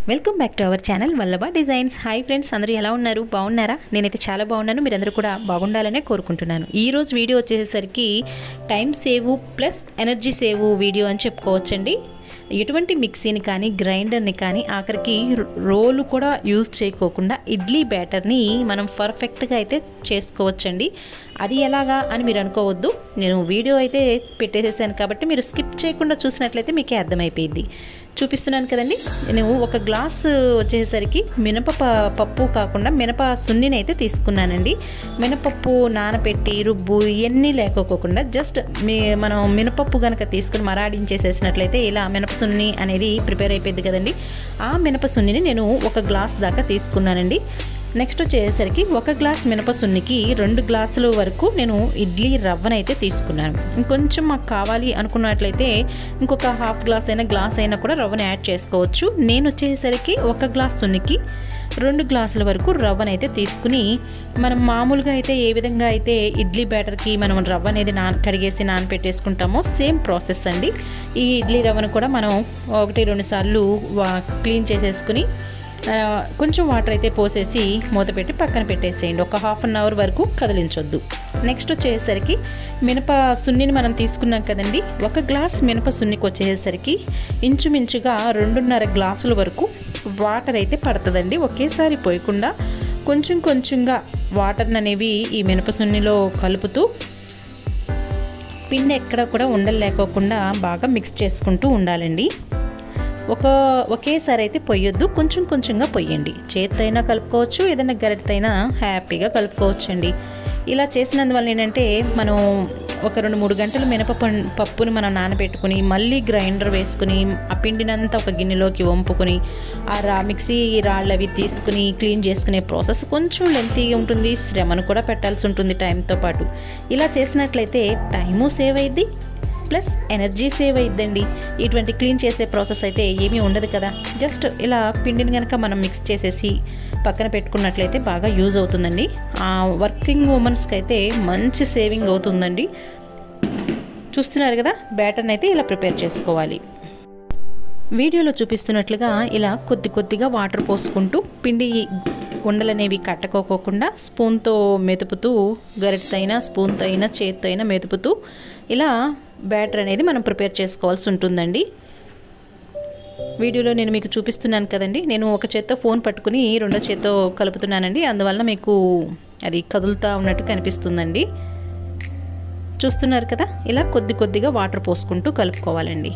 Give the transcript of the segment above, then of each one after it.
Welcome back to our channel Vallabha Designs. Hi friends, అందరూ ఎలా ఉన్నారు? బాగున్నారా? నేనైతే చాలా బాగున్నాను. మీరందరూ కూడా బాగుండాలనే కోరుకుంటున్నాను. ఈరోజు వీడియో వచ్చేసరికి time save plus energy save video అని చెప్పుకోవచ్చండి. ఎటువంటి మిక్సీని కానీ గ్రైండర్ని కానీ ఆఖరికి రోలు కూడా యూజ్ చేయకోకుండా ఇడ్లీ బ్యాటర్ని మనం పర్ఫెక్ట్గా అయితే చేసుకోవచ్చండి. అది ఎలాగా అని మీరు అనుకోవద్దు. నేను వీడియో అయితే పెట్టేసేసాను కాబట్టి మీరు స్కిప్ చేయకుండా చూసినట్లయితే మీకే అర్థమైపోయింది. చూపిస్తున్నాను కదండి. నేను ఒక గ్లాస్ వచ్చేసరికి పప్పు కాకుండా మినప సున్నిని అయితే తీసుకున్నానండి. మినపప్పు నానబెట్టి రుబ్బు ఇవన్నీ లేకోకుండా జస్ట్ మనం మినపప్పు కనుక తీసుకుని మరాడించేసేసినట్లయితే ఇలా మినప సున్ని అనేది ప్రిపేర్ అయిపోయింది కదండి. ఆ మినప సున్నిని నేను ఒక గ్లాస్ దాకా తీసుకున్నానండి. నెక్స్ట్ వచ్చేసరికి ఒక గ్లాస్ మినప సున్నికి 2 గ్లాసుల వరకు నేను ఇడ్లీ రవ్వనైతే తీసుకున్నాను. ఇంకొంచెం మాకు కావాలి అనుకున్నట్లయితే ఇంకొక హాఫ్ గ్లాస్ అయినా కూడా రవ్వను యాడ్ చేసుకోవచ్చు. నేను వచ్చేసరికి ఒక గ్లాస్ సున్నికి 2 గ్లాసుల వరకు రవ్వనైతే తీసుకుని మనం మామూలుగా అయితే ఏ విధంగా అయితే ఇడ్లీ బ్యాటర్కి మనం రవ్వ అనేది కడిగేసి నానపెట్టేసుకుంటామో సేమ్ ప్రాసెస్ అండి. ఈ ఇడ్లీ రవ్వను కూడా మనం 1-2 సార్లు క్లీన్ చేసేసుకుని కొంచెం వాటర్ అయితే పోసేసి మూత పెట్టి పక్కన పెట్టేసేయండి. ఒక హాఫ్ అన్ అవర్ వరకు కదిలించొద్దు. నెక్స్ట్ వచ్చేసరికి మినప సున్నిని మనం తీసుకున్నాం కదండి. ఒక గ్లాస్ మినప సున్నికి వచ్చేసరికి ఇంచుమించుగా 2.5 గ్లాసుల వరకు వాటర్ అయితే పడుతుందండి. ఒకేసారి పోయకుండా కొంచెం కొంచెంగా వాటర్ అనేవి ఈ మినప సున్నిలో కలుపుతూ పిండి ఎక్కడ కూడా ఉండలేకోకుండా బాగా మిక్స్ చేసుకుంటూ ఉండాలండి. ఒకేసారి అయితే పొయ్యొద్దు, కొంచెం కొంచెంగా పొయ్యండి. చేతితో అయినా కలుపుకోవచ్చు, ఏదైనా గరిటెతో అయినా హ్యాపీగా కలుపుకోవచ్చు అండి. ఇలా చేసినందువల్ల ఏంటంటే మనం ఒక 2-3 గంటలు పప్పుని మనం నానబెట్టుకుని మళ్ళీ గ్రైండర్ వేసుకుని ఆ పిండినంతా ఒక గిన్నెలోకి వంపుకొని ఆ మిక్సీ రాళ్ళవి తీసుకుని క్లీన్ చేసుకునే ప్రాసెస్ కొంచెం లెంతీగా ఉంటుంది. శ్రమను కూడా పెట్టాల్సి ఉంటుంది టైంతో పాటు. ఇలా చేసినట్లయితే టైము సేవ్ అయ్యిద్ది ప్లస్ ఎనర్జీ సేవ్ అయిద్దండి. ఇటువంటి క్లీన్ చేసే ప్రాసెస్ అయితే ఏమీ ఉండదు కదా. జస్ట్ ఇలా పిండిని కనుక మనం మిక్స్ చేసేసి పక్కన పెట్టుకున్నట్లయితే బాగా యూజ్ అవుతుందండి. ఆ వర్కింగ్ ఉమెన్స్కి అయితే మంచి సేవింగ్ అవుతుందండి. చూస్తున్నారు కదా, బ్యాటర్ని అయితే ఇలా ప్రిపేర్ చేసుకోవాలి. వీడియోలో చూపిస్తున్నట్లుగా ఇలా కొద్దిగా వాటర్ పోసుకుంటూ పిండి ఉండలనేవి కట్టకోకుండా స్పూన్తో మెతుపుతూ గరిటెతో అయినా స్పూన్తో అయినా చేత్తో అయినా మెతుపుతూ ఇలా బ్యాటర్ అనేది మనం ప్రిపేర్ చేసుకోవాల్సి ఉంటుందండి. వీడియోలో నేను మీకు చూపిస్తున్నాను కదండి. నేను ఒక చేత్తో ఫోన్ పట్టుకుని 2వ చేత్తో కలుపుతున్నానండి. అందువల్ల మీకు అది కదులుతూ ఉన్నట్టు కనిపిస్తుందండి. చూస్తున్నారు కదా, ఇలా కొద్దిగా వాటర్ పోసుకుంటూ కలుపుకోవాలండి.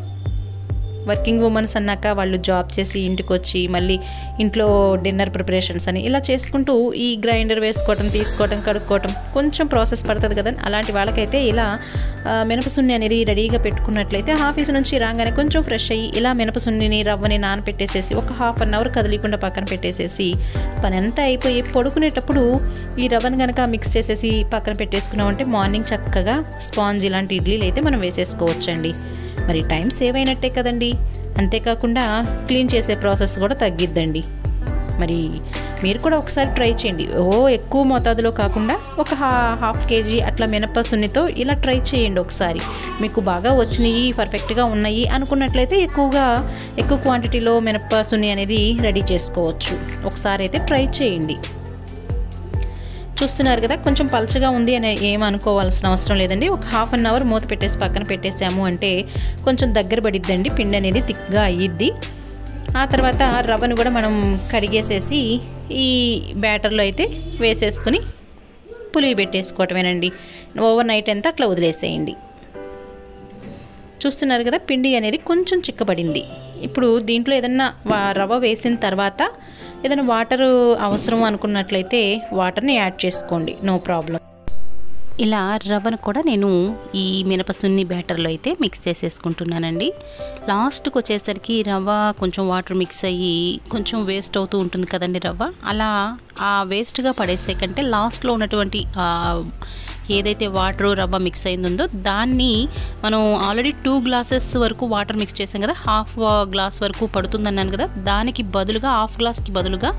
వర్కింగ్ ఉమెన్స్ అన్నాక వాళ్ళు జాబ్ చేసి ఇంటికి వచ్చి మళ్ళీ ఇంట్లో డిన్నర్ ప్రిపరేషన్స్ అని ఇలా చేసుకుంటూ ఈ గ్రైండర్ వేసుకోవటం, తీసుకోవటం, కడుక్కోవటం కొంచెం ప్రాసెస్ పడుతుంది కదా. అలాంటి వాళ్ళకైతే ఇలా మినపసున్ని అనేది రెడీగా పెట్టుకున్నట్లయితే ఆఫీస్ నుంచి రాగానే కొంచెం ఫ్రెష్ అయ్యి ఇలా మినపసున్నిని రవ్వని నానపెట్టేసేసి ఒక హాఫ్ అన్ అవర్ కదిలీకుండా పక్కన పెట్టేసేసి పని అంతా అయిపోయి పడుకునేటప్పుడు ఈ రవ్వను కనుక మిక్స్ చేసేసి పక్కన పెట్టేసుకున్నామంటే మార్నింగ్ చక్కగా స్పాంజ్ ఇలాంటి ఇడ్లీలు అయితే మనం వేసేసుకోవచ్చండి. మరి టైం సేవ్ అయినట్టే కదండి. అంతేకాకుండా క్లీన్ చేసే ప్రాసెస్ కూడా తగ్గిద్దండి. మరి మీరు కూడా ఒకసారి ట్రై చేయండి. ఎక్కువ మోతాదులో కాకుండా ఒక హాఫ్ కేజీ అట్లా మినప సున్నితో ఇలా ట్రై చేయండి ఒకసారి. మీకు బాగా వచ్చినాయి, పర్ఫెక్ట్గా ఉన్నాయి అనుకున్నట్లయితే ఎక్కువ క్వాంటిటీలో మినప సున్ని అనేది రెడీ చేసుకోవచ్చు. ఒకసారి అయితే ట్రై చేయండి. చూస్తున్నారు కదా, కొంచెం పలచగా ఉంది అని ఏమనుకోవాల్సిన అవసరం లేదండి. ఒక హాఫ్ అన్ అవర్ మూత పెట్టేసి పక్కన పెట్టేసాము అంటే కొంచెం దగ్గర పడిద్దండి, పిండి అనేది థిక్గా అయ్యిద్ది. ఆ తర్వాత రవ్వను కూడా మనం కడిగేసేసి ఈ బ్యాటర్లో అయితే వేసేసుకుని పులిగి పెట్టేసుకోవటమేనండి. ఓవర్ నైట్ అంతా అట్లా వదిలేసేయండి. చూస్తున్నారు కదా, పిండి అనేది కొంచెం చిక్కబడింది. ఇప్పుడు దీంట్లో ఏదన్నా రవ్వ వేసిన తర్వాత ఏదైనా వాటర్ అవసరం అనుకున్నట్లయితే వాటర్ని యాడ్ చేసుకోండి, నో ప్రాబ్లం. ఇలా రవ్వను కూడా నేను ఈ మినపసున్ని బ్యాటర్లో అయితే మిక్స్ చేసేసుకుంటున్నానండి. లాస్ట్కి వచ్చేసరికి రవ్వ కొంచెం వాటర్ మిక్స్ అయ్యి కొంచెం వేస్ట్ అవుతూ ఉంటుంది కదండి రవ్వ. అలా ఆ వేస్ట్గా పడేసే కంటే లాస్ట్లో ఉన్నటువంటి ఏదైతే వాటర్ రవ్వ మిక్స్ అయిందో దాన్ని మనం ఆల్రెడీ 2 గ్లాసెస్ వరకు వాటర్ మిక్స్ చేసాం కదా, హాఫ్ గ్లాస్ వరకు పడుతుందన్నాను కదా, దానికి బదులుగా హాఫ్ గ్లాస్కి బదులుగా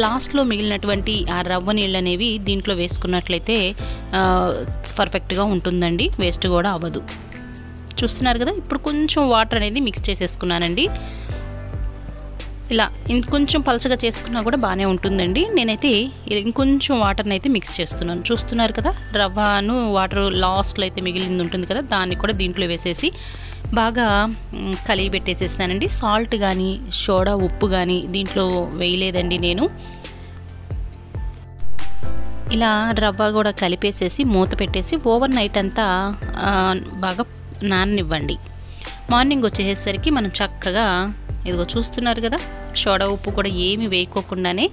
లాస్ట్లో మిగిలినటువంటి ఆ రవ్వ నీళ్ళు అనేవి దీంట్లో వేసుకున్నట్లయితే పర్ఫెక్ట్గా ఉంటుందండి, వేస్ట్ కూడా అవ్వదు. చూస్తున్నారు కదా, ఇప్పుడు కొంచెం వాటర్ అనేది మిక్స్ చేసేసుకున్నానండి. ఇలా ఇంకొంచెం పలచగా చేసుకున్నా కూడా బాగానే ఉంటుందండి. నేనైతే ఇంకొంచెం వాటర్ని అయితే మిక్స్ చేస్తున్నాను. చూస్తున్నారు కదా, రవ్వను వాటర్ లాస్ట్లో అయితే మిగిలింది ఉంటుంది కదా, దాన్ని కూడా దీంట్లో వేసేసి బాగా కలిగి పెట్టేసేస్తానండి. సాల్ట్ కానీ సోడా ఉప్పు కానీ దీంట్లో వేయలేదండి నేను. ఇలా రవ్వ కూడా కలిపేసేసి మూత పెట్టేసి ఓవర్ నైట్ అంతా బాగా నాననివ్వండి. మార్నింగ్ వచ్చేసరికి మనం చక్కగా ఇదిగో చూస్తున్నారు కదా, సోడా ఉప్పు కూడా ఏమి వేయకోకుండానే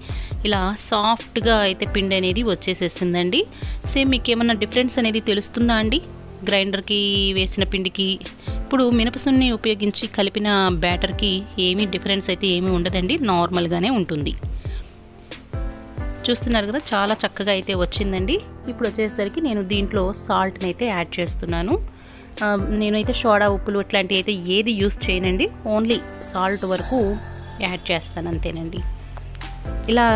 ఇలా సాఫ్ట్గా అయితే పిండి అనేది వచ్చేసేసిందండి. సేమ్ మీకు ఏమన్నా డిఫరెన్స్ అనేది తెలుస్తుందా అండి గ్రైండర్కి వేసిన పిండికి? ఇప్పుడు మినపసున్ని ఉపయోగించి కలిపిన బ్యాటర్కి ఏమీ డిఫరెన్స్ అయితే ఏమీ ఉండదండి, నార్మల్గానే ఉంటుంది. చూస్తున్నారు కదా, చాలా చక్కగా అయితే వచ్చిందండి. ఇప్పుడు వచ్చేసరికి నేను దీంట్లో సాల్ట్ని అయితే యాడ్ చేస్తున్నాను. నేనైతే సోడా ఉప్పులు ఇట్లాంటివి అయితే ఏది యూస్ చేయనండి, ఓన్లీ సాల్ట్ వరకు యాడ్ చేస్తాను అంతేనండి. ఇలా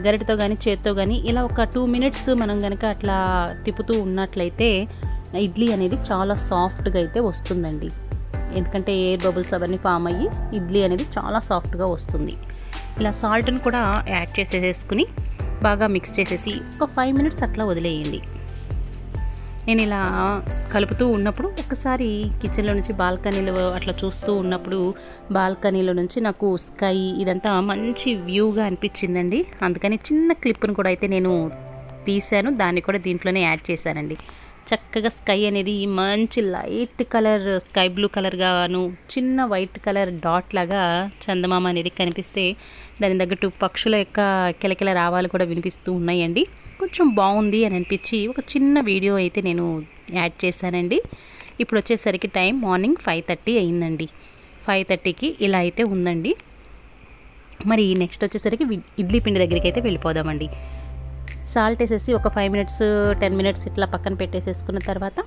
గరిటతో కానీ చేత్తో కానీ ఇలా ఒక 2 minutes మనం కనుక అట్లా తిప్పుతూ ఉన్నట్లయితే ఇడ్లీ అనేది చాలా సాఫ్ట్గా అయితే వస్తుందండి. ఎందుకంటే ఎయిర్ బబుల్స్ అవన్నీ ఫామ్ అయ్యి ఇడ్లీ అనేది చాలా సాఫ్ట్గా వస్తుంది. ఇలా సాల్ట్ని కూడా యాడ్ చేసేసుకుని బాగా మిక్స్ చేసేసి ఒక 5 minutes అట్లా వదిలేయండి. నేను ఇలా కలుపుతూ ఉన్నప్పుడు ఒకసారి కిచెన్లో నుంచి బాల్కనీలో అట్లా చూస్తూ ఉన్నప్పుడు బాల్కనీలో నుంచి నాకు స్కై ఇదంతా మంచి వ్యూగా అనిపించిందండి. అందుకని చిన్న క్లిప్ను కూడా అయితే నేను తీశాను, దాన్ని కూడా దీంట్లోనే యాడ్ చేశానండి. చక్కగా స్కై అనేది మంచి లైట్ కలర్ స్కై బ్లూ కలర్గాను చిన్న వైట్ కలర్ డాట్ లాగా చందమామ అనేది కనిపిస్తే దాని తగ్గట్టు పక్షుల యొక్క కిలకిల రావాలు కూడా వినిపిస్తూ ఉన్నాయండి. కొంచెం బాగుంది అని అనిపించి ఒక చిన్న వీడియో అయితే నేను యాడ్ చేశానండి. ఇప్పుడు వచ్చేసరికి టైం మార్నింగ్ 5:30 అయిందండి. 5:30కి ఇలా అయితే ఉందండి. మరి నెక్స్ట్ వచ్చేసరికి ఇడ్లీ పిండి దగ్గరికి అయితే వెళ్ళిపోదామండి. సాల్ట్ వేసేసి ఒక 5 minutes 10 minutes ఇట్లా పక్కన పెట్టేసేసుకున్న తర్వాత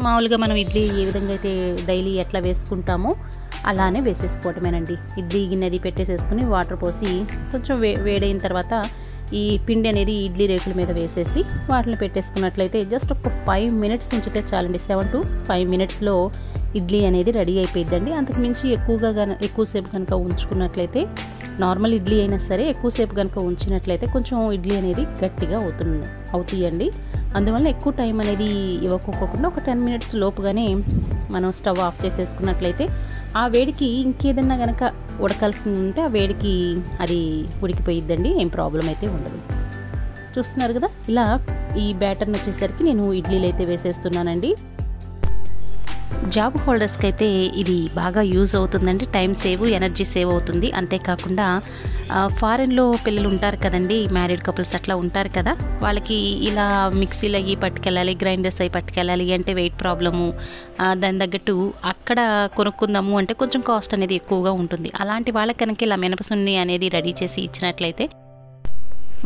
మామూలుగా మనం ఇడ్లీ ఏ విధంగా అయితే డైలీ ఎట్లా వేసుకుంటామో అలానే వేసేసుకోవటమేనండి. ఇడ్లీ గిన్నెది పెట్టేసేసుకుని వాటర్ పోసి కొంచెం వేడైన తర్వాత ఈ పిండి అనేది ఇడ్లీ రేకుల మీద వేసేసి వాటిని పెట్టేసుకున్నట్లయితే జస్ట్ ఒక 5 minutes ఉంచితే చాలండి. 7 to 5 minutesలో ఇడ్లీ అనేది రెడీ అయిపోయిందండి. అంతకుమించి ఎక్కువసేపు కనుక ఉంచుకున్నట్లయితే నార్మల్ ఇడ్లీ అయినా సరే ఎక్కువసేపు కనుక ఉంచినట్లయితే కొంచెం ఇడ్లీ అనేది గట్టిగా అవుతాయండి. అందువల్ల ఎక్కువ టైం అనేది ఇవ్వకోకుండా ఒక 10 minutes లోపుగానే మనం స్టవ్ ఆఫ్ చేసేసుకున్నట్లయితే ఆ వేడికి ఇంకేదన్నా కనుక ఉడకాల్సి ఉంటే ఆ వేడికి అది ఉడికిపోయిద్దండి, ఏం ప్రాబ్లం అయితే ఉండదు. చూస్తున్నారు కదా, ఇలా ఈ బ్యాటర్ని వచ్చేసరికి నేను ఇడ్లీలు అయితే వేసేస్తున్నానండి. జాబ్ హోల్డర్స్కి అయితే ఇది బాగా యూజ్ అవుతుందండి. టైం సేవ్, ఎనర్జీ సేవ్ అవుతుంది. అంతేకాకుండా ఫారెన్లో పిల్లలు ఉంటారు కదండి, మ్యారీడ్ కపుల్స్ అట్లా ఉంటారు కదా, వాళ్ళకి ఇలా మిక్సీలు అయ్యి పట్టుకెళ్ళాలి, గ్రైండర్స్ అయ్యి పట్టుకెళ్ళాలి అంటే వెయిట్ ప్రాబ్లము, దాని తగ్గట్టు అక్కడ కొనుక్కుందాము అంటే కొంచెం కాస్ట్ అనేది ఎక్కువగా ఉంటుంది. అలాంటి వాళ్ళకి కనుక ఇలా మినపసున్ని అనేది రెడీ చేసి ఇచ్చినట్లయితే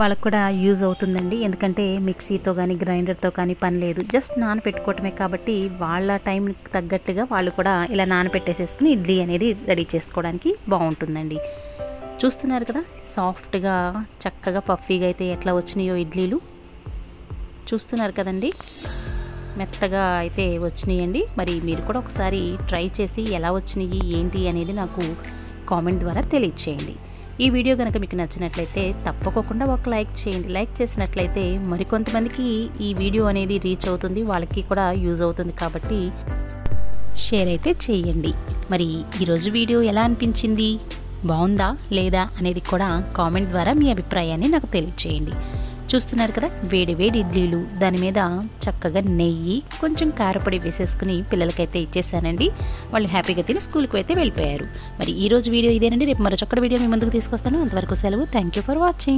వాళ్ళకు కూడా యూజ్ అవుతుందండి. ఎందుకంటే మిక్సీతో కానీ గ్రైండర్తో కానీ పని లేదు, జస్ట్ నానపెట్టుకోవటమే కాబట్టి వాళ్ళ టైంకి తగ్గట్టుగా వాళ్ళు కూడా ఇలా నానపెట్టేసేసుకుని ఇడ్లీ అనేది రెడీ చేసుకోవడానికి బాగుంటుందండి. చూస్తున్నారు కదా, సాఫ్ట్గా చక్కగా పఫీగా అయితే ఎట్లా వచ్చినాయో ఇడ్లీలు చూస్తున్నారు కదండి, మెత్తగా అయితే వచ్చినాయండి. మరి మీరు కూడా ఒకసారి ట్రై చేసి ఎలా వచ్చినాయి ఏంటి అనేది నాకు కామెంట్ ద్వారా తెలియచేయండి. ఈ వీడియో కనుక మీకు నచ్చినట్లయితే తప్పకుండా ఒక లైక్ చేయండి. లైక్ చేసినట్లయితే మరికొంతమందికి ఈ వీడియో అనేది రీచ్ అవుతుంది, వాళ్ళకి కూడా యూజ్ అవుతుంది కాబట్టి షేర్ అయితే చేయండి. మరి ఈరోజు వీడియో ఎలా అనిపించింది, బాగుందా లేదా అనేది కూడా కామెంట్ ద్వారా మీ అభిప్రాయాన్ని నాకు తెలియచేయండి. చూస్తున్నారు కదా, వేడి వేడి ఇడ్లీలు, దాని మీద చక్కగా నెయ్యి కొంచెం కారపొడి వేసేసుకుని పిల్లలకైతే ఇచ్చేసానండి. వాళ్ళు హ్యాపీగా తిని స్కూల్కి అయితే వెళ్ళిపోయారు. మరి ఈరోజు వీడియో ఇదేనండి. రేపు మరో చక్కటి వీడియో మీ ముందుకు తీసుకొస్తాను. అంతవరకు సెలవు. Thank you for watching.